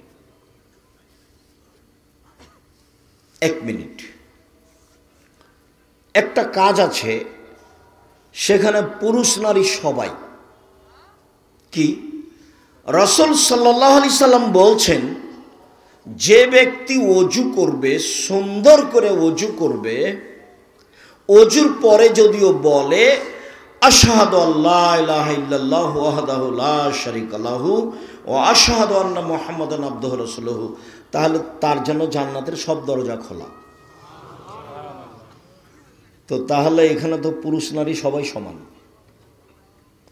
Speaker 2: 1 মিনিট, একটা কাজ আছে সেখানে পুরুষ নারী সবাই। কি? রাসূল সাল্লাল্লাহু আলাইহি সাল্লাম বলছেন, যে ব্যক্তি ওযু করবে, সুন্দর করে ওযু করবে, ওযুর পরে যদিও বলে আশহাদু আল্লা ইলাহা ইল্লাল্লাহু ওয়াহদাহু লা শারীকা লাহু ওয়া আশহাদু আন্না মুহাম্মাদান আবদুহু ওয়া রাসূলুহু, তাহলে তার জন্য জান্নাতের সব দরজা খোলা। তো তাহলে এখানে তো পুরুষ নারী সবাই সমান।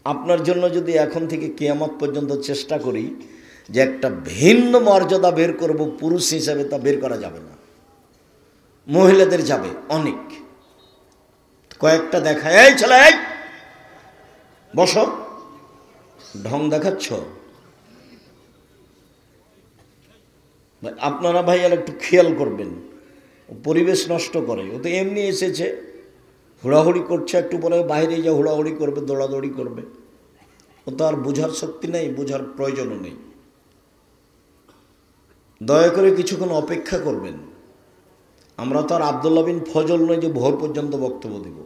Speaker 2: আপনার জন্য যদি এখন থেকে কিয়ামত পর্যন্ত চেষ্টা করি যে একটা ভিন্ন মর্যাদা বের করব পুরুষ হিসাবে, তা বের করা যাবে না। মহিলাদের যাবে অনেক। কয়েকটা দেখায়, এই ছেলে এই বসো, ঢং দেখাচ্ছ। আপনারা ভাই আর একটু খেয়াল করবেন, পরিবেশ নষ্ট করে। ও তো এমনি এসেছে, হুড়াহুড়ি করছে, একটু পরে বাইরে যা হুড়াহুড়ি করবে, দৌড়াদৌড়ি করবে। ও তো আর বোঝার শক্তি নেই, বোঝার প্রয়োজনও নেই। দয়া করে কিছুক্ষণ অপেক্ষা করবেন। আমরা তো আর আব্দুল্লাহ বিন ফজল নয় যে ভোর পর্যন্ত বক্তব্য দেব।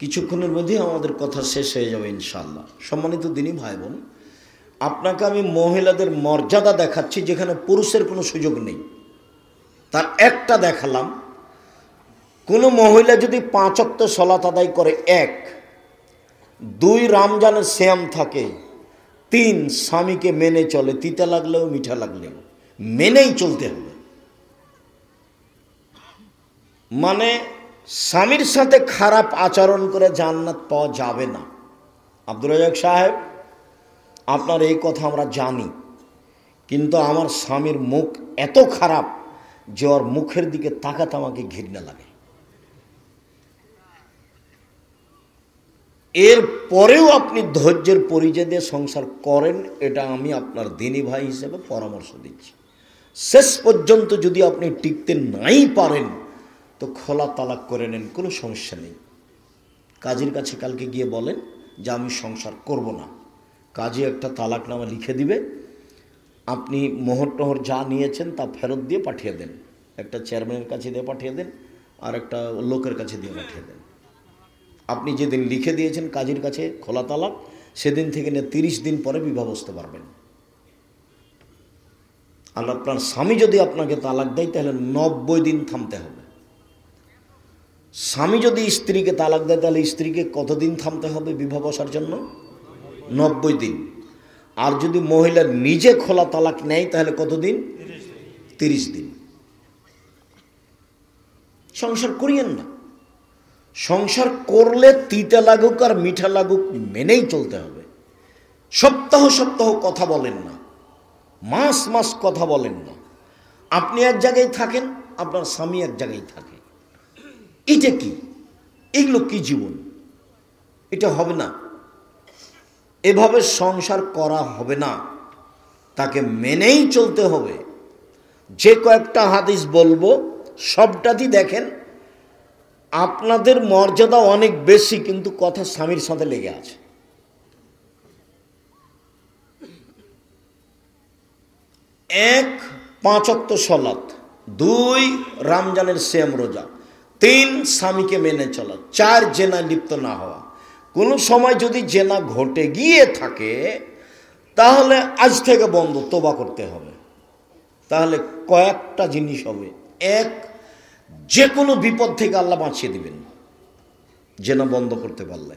Speaker 2: কিছুক্ষণের মধ্যে আমাদের কথা শেষ হয়ে যাবে ইনশাআল্লাহ। সম্মানিত দিনী ভাই বোন, আপনাকে আমি মহিলাদের মর্যাদা দেখাচ্ছি যেখানে পুরুষের কোনো সুযোগ নেই। তার একটা দেখালাম, কোনো মহিলা যদি 5 ওয়াক্ত সালাত আদায় করে, 1, 2 রমজানের সিয়াম থাকে, 3 স্বামীকে মেনে চলে, তিতা লাগলেও মিঠা লাগলেও মেনেই চলতে হবে। মানে স্বামীর সাথে খারাপ আচরণ করে জান্নাত পাওয়া যাবে না। আব্দুর রাজ্জাক সাহেব, আপনার এই কথা আমরা জানি, কিন্তু আমার স্বামীর মুখ এত খারাপ যে ওর মুখের দিকে তাকাতে আমাকে ঘৃণা লাগে। এর পরেও আপনি ধৈর্যের পরিচয় দিয়ে সংসার করেন, এটা আমি আপনার দিনী ভাই হিসেবে পরামর্শ দিচ্ছি। শেষ পর্যন্ত যদি আপনি টিকতে নাই পারেন তো খোলা তালাক করে নেন, কোনো সমস্যা নেই। কাজীর কাছে কালকে গিয়ে বলেন যে আমি সংসার করব না, কাজী একটা তালাকনামা লিখে দিবে, আপনি মোহর টোহর যা নিয়েছেন তা ফেরত দিয়ে পাঠিয়ে দেন। একটা চেয়ারম্যানের কাছে দিয়ে পাঠিয়ে দেন, আর একটা লোকের কাছে দিয়ে পাঠিয়ে দেন। আপনি যেদিন লিখে দিয়েছেন কাজীর কাছে খোলা তালাক, সেদিন থেকে নিয়ে 30 দিন পরে বিবাহ বসতে পারবেন। আর আপনার স্বামী যদি আপনাকে তালাক দেয় তাহলে 90 দিন থামতে হবে। স্বামী যদি স্ত্রীকে তালাক দেয় তাহলে স্ত্রীকে কতদিন থামতে হবে বিবাহ বসার জন্য? 90 দিন। আর যদি মহিলা নিজে খোলা তালাক নেয় তাহলে কতদিন? 30 দিন। সংসার করিয়েন না। সংসার করলে তিতা লাগুক আর মিঠা লাগুক মেনেই চলতে হবে। সপ্তাহ সপ্তাহ কথা বলেন না, মাস মাস কথা বলেন না। আপনি এক জায়গায় থাকেন, আপনার স্বামী এক জায়গায় থাকে। এটা কি? এগুলো কি জীবন? এটা হবে না। এভাবে সংসার করা হবে না। তাকে মেনেই চলতে হবে। যে কয়েকটা হাদিস বলবো সবটাতেই দেখেন আপনাদের মর্যাদা অনেক বেশি, কিন্তু কথা স্বামীর সাথে লেগে আছে। 1 5 ওয়াক্ত সালাত, 2 রমজানের সিয়াম রোজা, 3 স্বামীকে মেনে চলা, 4 জেনায় লিপ্ত না হওয়া, কোনো সময় যদি জেনা ঘটে গিয়ে থাকে তাহলে আজ থেকে বন্ধ, তোবা করতে হবে। তাহলে কয়েকটা জিনিস হবে। এক, যে কোনো বিপদ থেকে আল্লাহ বাঁচিয়ে দিবেন জেনা বন্ধ করতে পারলে।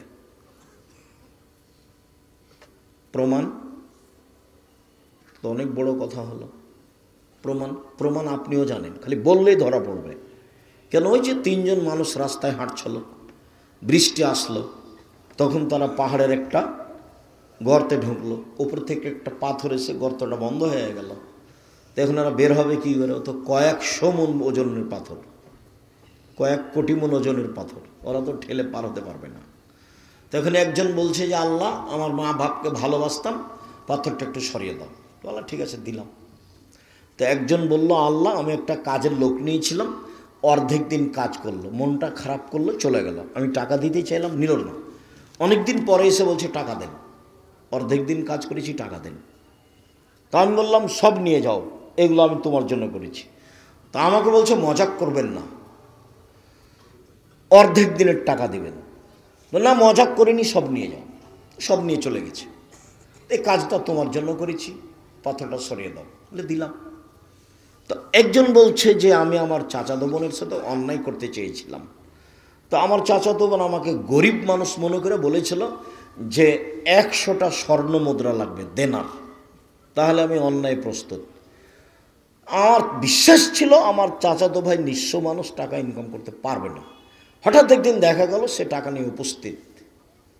Speaker 2: প্রমাণ তো অনেক বড় কথা হলো। প্রমাণ আপনিও জানেন, খালি বললেই ধরা পড়বে। কেন? ওই যে 3 জন মানুষ রাস্তায় হাঁটছিল, বৃষ্টি আসলো, তখন তারা পাহাড়ের একটা গর্তে ঢুকলো, উপর থেকে একটা পাথর এসে গর্তটা বন্ধ হয়ে গেল। তো এখন এরা বের হবে কী করে? তো কয়েকশো মন ওজনের পাথর, কয়েক কোটি মন ওজনের পাথর, ওরা তো ঠেলে পার হতে পারবে না। তো এখানে একজন বলছে যে আল্লাহ, আমার মা বাপকে ভালোবাসতাম, পাথরটা একটু সরিয়ে দাও। তো আল্লাহ ঠিক আছে দিলাম। তো একজন বলল, আল্লাহ আমি একটা কাজের লোক নিয়েছিলাম, অর্ধেক দিন কাজ করলো, মনটা খারাপ করলো, চলে গেল, আমি টাকা দিতে চাইলাম, নিল না। অনেক দিন পরে এসে বলছে টাকা দেন, অর্ধেক দিন কাজ করেছি, টাকা দেন। তা আমি বললাম সব নিয়ে যাও, এগুলো আমি তোমার জন্য করেছি। তা আমাকে বলছে মজাক করবেন না, অর্ধেক দিনের টাকা দিবেন। না মজাক করিনি, সব নিয়ে যাও। সব নিয়ে চলে গেছে। এই কাজটা তোমার জন্য করেছি, পাথরটা সরিয়ে দাও, বলে দিলাম। তো একজন বলছে যে আমি আমার চাচাতো বোনের সাথে অন্যায় করতে চেয়েছিলাম। তো আমার চাচাতো বোন আমাকে গরিব মানুষ মনে করে বলেছিল যে 100টা স্বর্ণ মুদ্রা লাগবে, দেনার, তাহলে আমি অন্যায় প্রস্তুত। আমার বিশ্বাস ছিল আমার চাচাতো ভাই নিঃস্ব মানুষ, টাকা ইনকাম করতে পারবে না। হঠাৎ একদিন দেখা গেল সে টাকা নিয়ে উপস্থিত,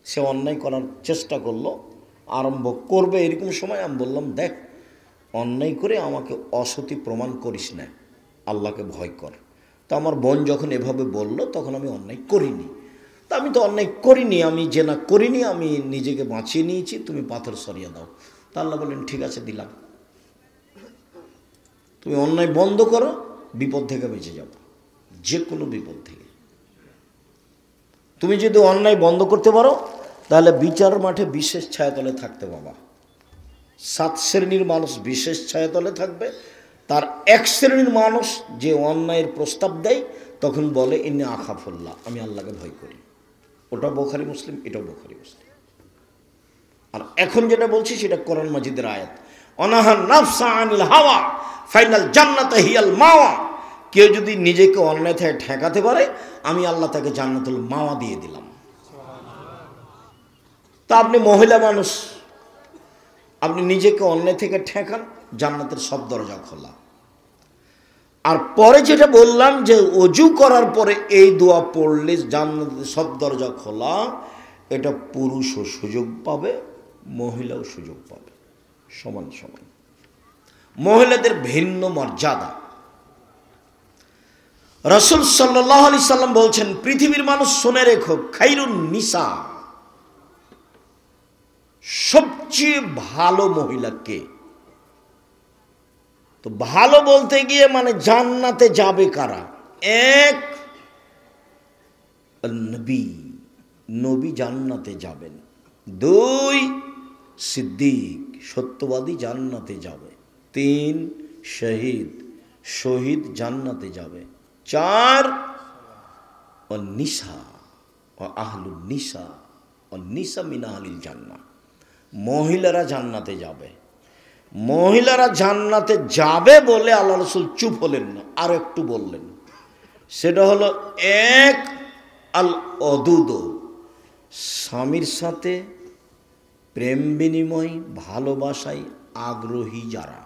Speaker 2: সে অন্যায় করার চেষ্টা করলো, আরম্ভ করবে। এরকম সময় আমি বললাম, দেখ অন্যায় করে আমাকে অসতী প্রমাণ করিস না, আল্লাহকে ভয় কর। তো আমার বোন যখন এভাবে বলল তখন আমি অন্যায় করিনি। তা আমি তো অন্যায় করিনি, আমি জেনা করিনি, আমি নিজেকে বাঁচিয়ে নিয়েছি, তুমি পাথর সরিয়ে দাও। তা আল্লাহ বললেন ঠিক আছে দিলাম, তুমি অন্যায় বন্ধ করো, বিপদ থেকে বেঁচে যাবো, যে কোনো বিপদ থেকে। তুমি যদি অন্যায় বন্ধ করতে পারো তাহলে বিচার মাঠে বিশেষ ছায়াতলে থাকতে পাবা। 7 শ্রেণীর মানুষ বিশেষ ছায়াতলে থাকবে, তার 1 শ্রেণীর মানুষ যে অন্যায়ের প্রস্তাব দেয় তখন বলে ইন্নী আখাফুল্লাহ, আমি আল্লাহকে ভয় করি। ওটা বুখারী মুসলিম, এটাও বুখারী মুসলিম। আর এখন যেটা বলছি সেটা কোরআন মাজিদের আয়াত, অনাহা নাফসা আনিল হাওয়া ফাইনাল জান্নাতা হিয়াল মাওয়া। কেউ যদি নিজেকে অন্যায় থেকে ঠেকাতে পারে আমি আল্লাহ তাকে জান্নাতুল মাওয়া দিয়ে দিলাম। তা আপনি মহিলা মানুষ, আপনি নিজেকে অন্যায় থেকে ঠেকান, জান্নাতের সব দরজা খোলা। আর পরে যেটা বললাম যে ওযু করার পরে এই দোয়া পড়লে জান্নাতের সব দরজা খোলা, এটা পুরুষও সুযোগ পাবে, মহিলাও সুযোগ পাবে, সমান সমান। মহিলাদের ভিন্ন মর্যাদা। রাসূল সাল্লাল্লাহু আলাইহি সাল্লাম বলছেন, পৃথিবীর মানুষ শুনে রেখো, খাইরুন নিসা, সবচেয়ে ভালো মহিলা কে? তো ভালো বলতে গিয়ে মানে জান্নাতে যাবে কারা? এক, নবী, নবী জান্নাতে যাবেন। 2, সিদ্দিক, সত্যবাদী জান্নাতে যাবে। 3, শহীদ, শহীদ জান্নাতে যাবে। 4, নিসা, আহলুন নিসা, নিসা মিন আহলিল জান্নাহ, মহিলারা জান্নাতে যাবে। মহিলারা জান্নাতে যাবে বলে আল্লাহ রাসূল চুপ হলেন না, আর একটু বললেন, সেটা হলো 1, আল অদুদ, স্বামীর সাথে প্রেম বিনিময় ভালোবাসায় আগ্রহী যারা।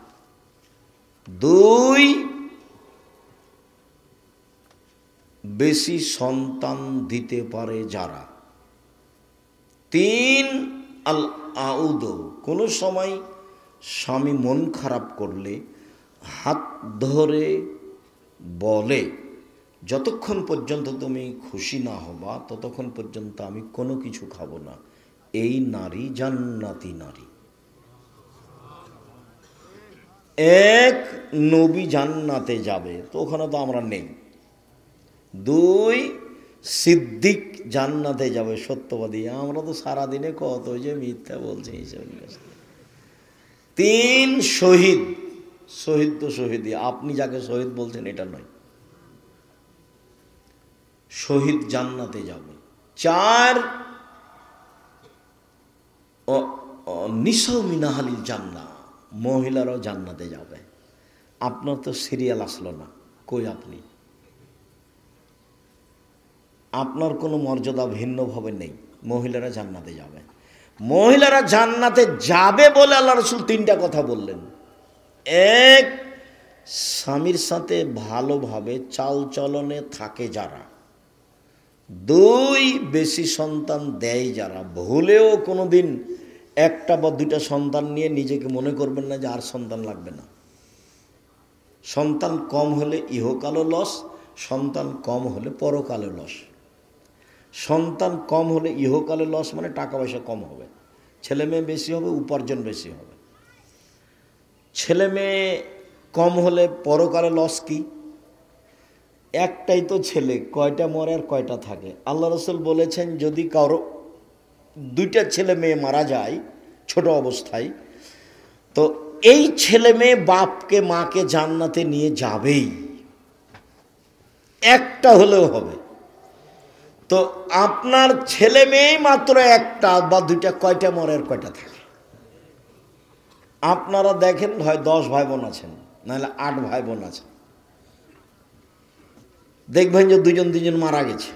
Speaker 2: 2, বেশি সন্তান দিতে পারে যারা। 3, আল আউদ, কোনো সময় স্বামী মন খারাপ করলে হাত ধরে বলে, যতক্ষণ পর্যন্ত তুমি খুশি না হবা ততক্ষণ পর্যন্ত আমি কোনো কিছু খাবো না। এই নারী জান্নাতি নারী। 1, নবী জান্নাতে যাবে, তো ওখানে তো আমরা নেই। 2, সিদ্দিক জান্নাতে যাবে, সত্যবাদী। আমরা তো সারাদিনে কত যে মিথ্যা বলছি হিসেবে। 3, শহীদ, শহীদ তো শহীদই, আপনি যাকে শহীদ বলছেন এটা নয়, শহীদ জান্নাতে যাবে। 4, নিসাউ মিন আহলিল জান্নাহ, মহিলারাও জান্নাতে যাবে। আপনার তো সিরিয়াল আসলো না, কই আপনি? আপনার কোনো মর্যাদা ভিন্নভাবে নেই, মহিলারা জান্নাতে যাবে। মহিলারা জান্নাতে যাবে বলে আল্লাহ রাসূল তিনটা কথা বললেন। এক, স্বামীর সাথে ভালোভাবে চালচলনে থাকে যারা। দুই, বেশি সন্তান দেয় যারা। ভুলেও কোনো দিন একটা বা দুইটা সন্তান নিয়ে নিজেকে মনে করবেন না যে আর সন্তান লাগবে না। সন্তান কম হলে ইহকালও লস, সন্তান কম হলে পরকালে লস। সন্তান কম হলে ইহকালে লস মানে টাকা পয়সা কম হবে, ছেলে মেয়ে বেশি হবে, উপার্জন বেশি হবে। ছেলে মেয়ে কম হলে পরকালে লস কি? একটাই তো ছেলে, কয়টা মরে আর কয়টা থাকে? আল্লাহ রাসূল বলেছেন যদি কারো দুইটা ছেলে মেয়ে মারা যায় ছোট অবস্থায়, তো এই ছেলে মেয়ে বাপকে মাকে জান্নাতে নিয়ে যাবেই, একটা হলেও হবে। তো আপনার ছেলে মেয়ে মাত্র একটা বা দুইটা, কয়টা মরে আর কয়টা থাকে? আপনারা দেখেন হয় 10 ভাই বোন আছেন, নাহলে 8 ভাই বোন আছেন, দেখবেন যে দুজন দুজন মারা গেছে।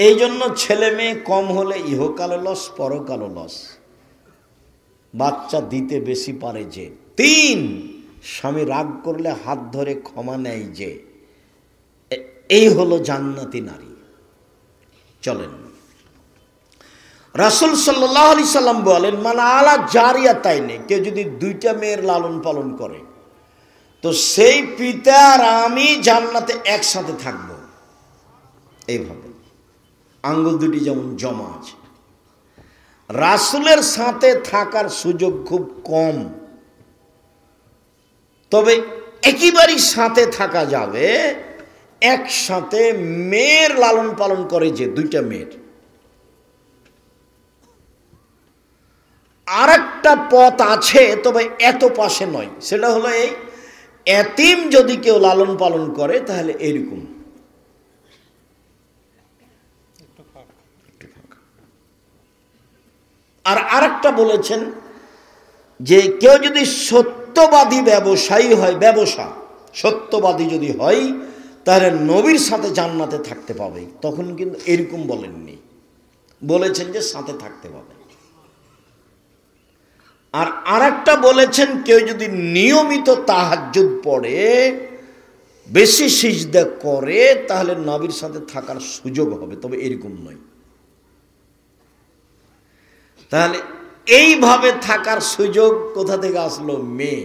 Speaker 2: এই জন্য ছেলে মেয়ে কম হলে ইহকালে লস, পরকালে লস। বাচ্চা দিতে বেশি পারে যে। 3, স্বামী রাগ করলে হাত ধরে ক্ষমা নেয় যে। এই হলো জান্নাতি নারী। চলেন, রাসূল সাল্লাল্লাহু আলাইহি সাল্লাম বলেন, মান আলা জারিয়াতাইনে, কেউ যদি দুইটা মেয়ের লালন পালন করে তো সেই পিতা আর আমি জান্নাতে একসাথে থাকবো। এইভাবে আঙ্গুল দুটি যেমন জমা আছে। রাসূলের সাথে থাকার সুযোগ খুব কম, তবে একেবারেই সাথে থাকা যাবে। একসাথে মেয়ের লালন পালন করে যে, দুইটা মেয়ের। আর একটা পথ আছে, তবে এত পাশে নয়, সেটা হলো এই এতিম যদি কেউ লালন পালন করে তাহলে এইরকম। আর আরেকটা বলেছেন যে কেউ যদি সত্যবাদী ব্যবসায়ী হয়, ব্যবসা সত্যবাদী যদি হয়, তাহলে নবীর সাথে জান্নাতে থাকতে পাবে। তখন কিন্তু এরকম বলেননি, বলেছেন যে সাথে থাকতে পাবে। আর আরেকটা বলেছেন কেউ যদি নিয়মিত তাহাজ্জুদ পড়ে, বেশি সিজদা করে, তাহলে নবীর সাথে থাকার সুযোগ হবে, তবে এরকম নয়। তাহলে এইভাবে থাকার সুযোগ কোথা থেকে আসলো? মেয়ে,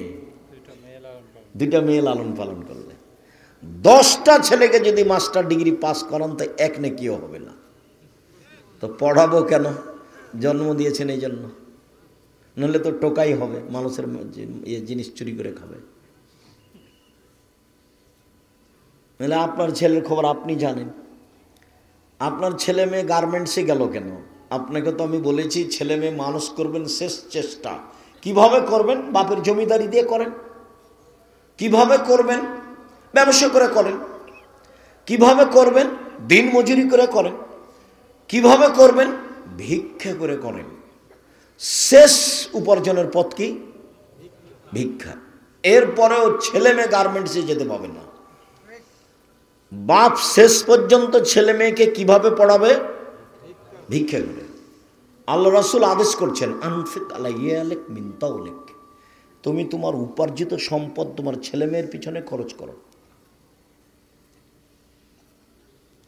Speaker 2: দুইটা মেয়ে লালন পালন করলে। 10টা ছেলেকে যদি মাস্টার ডিগ্রি পাস করান তো এক নেকিও হবে না। তো পড়াবো কেন? জন্ম দিয়েছেন এই জন্য, নইলে তো টোকাই হবে, মানুষের জিনিস চুরি করে খাবে। নইলে আপনার ছেলের খবর আপনি জানেন। আপনার ছেলে মেয়ে গার্মেন্টসে গেল কেন? আপনাকে তো আমি বলেছি ছেলে মেয়ে মানুষ করবেন শেষ চেষ্টা। কিভাবে করবেন? বাপের জমিদারি দিয়ে করেন। কিভাবে করবেন? ব্যবসা করে করেন। কিভাবে করবেন? দিন মজুরি করে করেন। কিভাবে করবেন? ভিক্ষা করে করেন। শেষ উপার্জনের পথ কি? ভিক্ষা। এরপরেও ছেলে মেয়ে গার্মেন্টসে যেতে পাবে না। বাপ শেষ পর্যন্ত ছেলে মেয়েকে কিভাবে পড়াবে? ভিক্ষা করে। আল্লাহ রাসূল আদেশ করছেন, আনফিক আলাইয়ালিক মিন তাওলিক, তুমি তোমার উপার্জিত সম্পদ তোমার ছেলে মেয়ের পিছনে খরচ করো।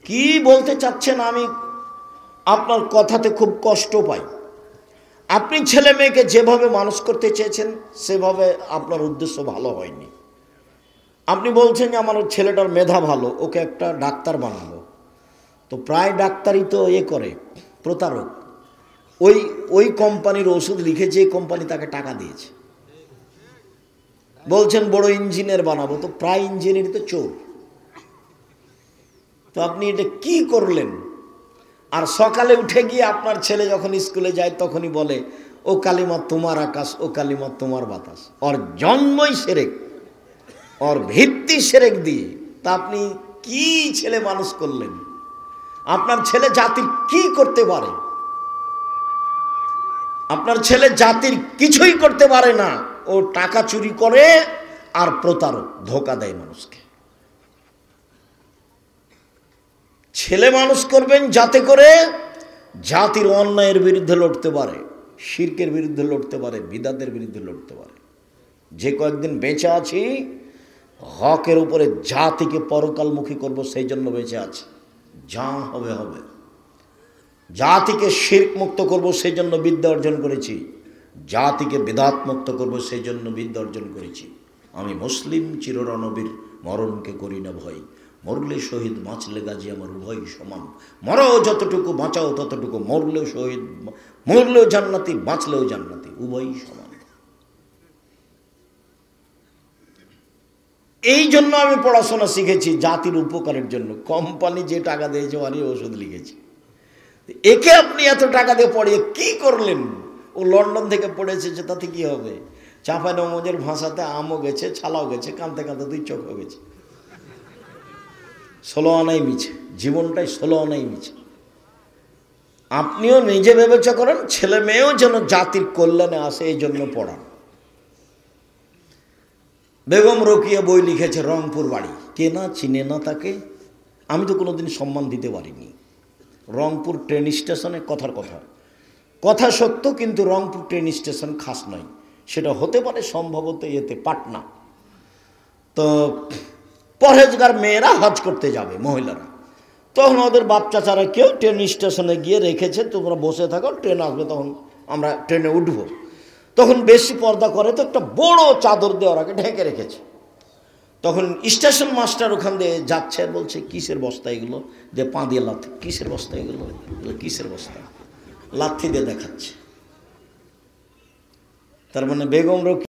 Speaker 2: কি বলতে চাচ্ছেন? আমি আপনার কথাতে খুব কষ্ট পাই। আপনি ছেলে মেয়েকে যেভাবে মানুষ করতে চেয়েছেন সেভাবে আপনার উদ্দেশ্য ভালো হয়নি। আপনি বলছেন যে আমার ছেলেটার মেধা ভালো, ওকে একটা ডাক্তার বানাবো। তো প্রায় ডাক্তারই তো করে প্রতারক। ওই কোম্পানির ওষুধ লিখে যে কোম্পানি তাকে টাকা দিয়েছে। বলছেন বড় ইঞ্জিনিয়ার বানাবো, তো প্রায় ইঞ্জিনিয়ার তো চোর। তো আপনি এটা কি করলেন? আর সকালে উঠে গিয়ে আপনার ছেলে যখন স্কুলে যায় তখনই বলে, ও কালিমা তোমার আকাশ, ও কালিমা তোমার বাতাস। ওর জন্মই শিরক, ওর ভিত্তি শিরক দিয়ে। তা আপনি কি ছেলে মানুষ করলেন? আপনার ছেলে জাতির কি করতে পারে? আপনার ছেলে জাতির কিছুই করতে পারে না, ও টাকা চুরি করে আর প্রতারক, ধোঁকা দেয় মানুষকে। ছেলে মানুষ করবেন যাতে করে জাতির অন্যায়ের বিরুদ্ধে লড়তে পারে, শিরকের বিরুদ্ধে লড়তে পারে, বিদাতের বিরুদ্ধে লড়তে পারে। যে কয়েকদিন বেঁচে আছি, হকের উপরে জাতিকে পরকালমুখী করব, সেই জন্য বেঁচে আছি। যা হবে হবে। জাতিকে শিরক মুক্ত করব, সেই জন্য বিদ্যা অর্জন করেছি। জাতিকে বিদাত মুক্ত করব, সেই জন্য বিদ্যা অর্জন করেছি। আমি মুসলিম চিররণবীর, মরণকে করি না ভয়। মরলে শহীদ, বাঁচলে গাজী, আমার উভয় সমান। মরাও যতটুকু, বাঁচাও ততটুকু। মরলেও শহীদ, মরলেও জান্নাতি, বাঁচলেও জান্নাতি, উভয়ই সমান। এই জন্য আমি পড়াশোনা শিখেছি, জাতির উপকারের জন্য। কোম্পানি যে টাকা দিয়েছে ওরই ওষুধ লিখেছি। একে আপনি এত টাকা দিয়ে পড়িয়ে কি করলেন? ও লন্ডন থেকে পড়েছে, যে তাতে কি হবে? চাঁপাইনবাবগঞ্জের ভাষাতে আমও গেছে, ছালাও গেছে, কাঁদতে কাঁদতে 2 চোখও গেছে। 16 আনাই মিছে, জীবনটাই 16 আনাই মিছে। আপনিও নিজে বিবেচনা করেন, ছেলে মেয়েও যেন জাতির কল্যাণে আসে, এই জন্য পড়ান। বেগম রোকিয়া বই লিখেছে, রংপুর বাড়ি। কে না চিনে না তাকে? আমি তো কোনোদিন সম্মান দিতে পারিনি। রংপুর ট্রেন স্টেশনে, কথার কথা, কথা সত্য, কিন্তু রংপুর ট্রেন স্টেশন খাস নয়। সেটা হতে পারে সম্ভবত এতে পাটনা। তো পরহেজগার মেয়েরা হজ করতে যাবে, মহিলারা, তখন ওদের বাপ চাচারা কেউ ট্রেন স্টেশনে গিয়ে রেখেছে, তোমরা বসে থাকো, ট্রেন আসবে, তখন আমরা ট্রেনে উঠবো। তখন বেশি পর্দা করে, তো একটা বড় চাদর দিয়ে ওরাকে ঢেকে রেখেছে। তখন স্টেশন মাস্টার ওখান দিয়ে যাচ্ছে, বলছে কিসের বস্তা এগুলো, দিয়ে পা দিয়ে লাথি, কিসের বস্তা এগুলো, কিসের বস্তা, লাথি দিয়ে দেখাচ্ছে। তার মানে বেগম রোকেয়া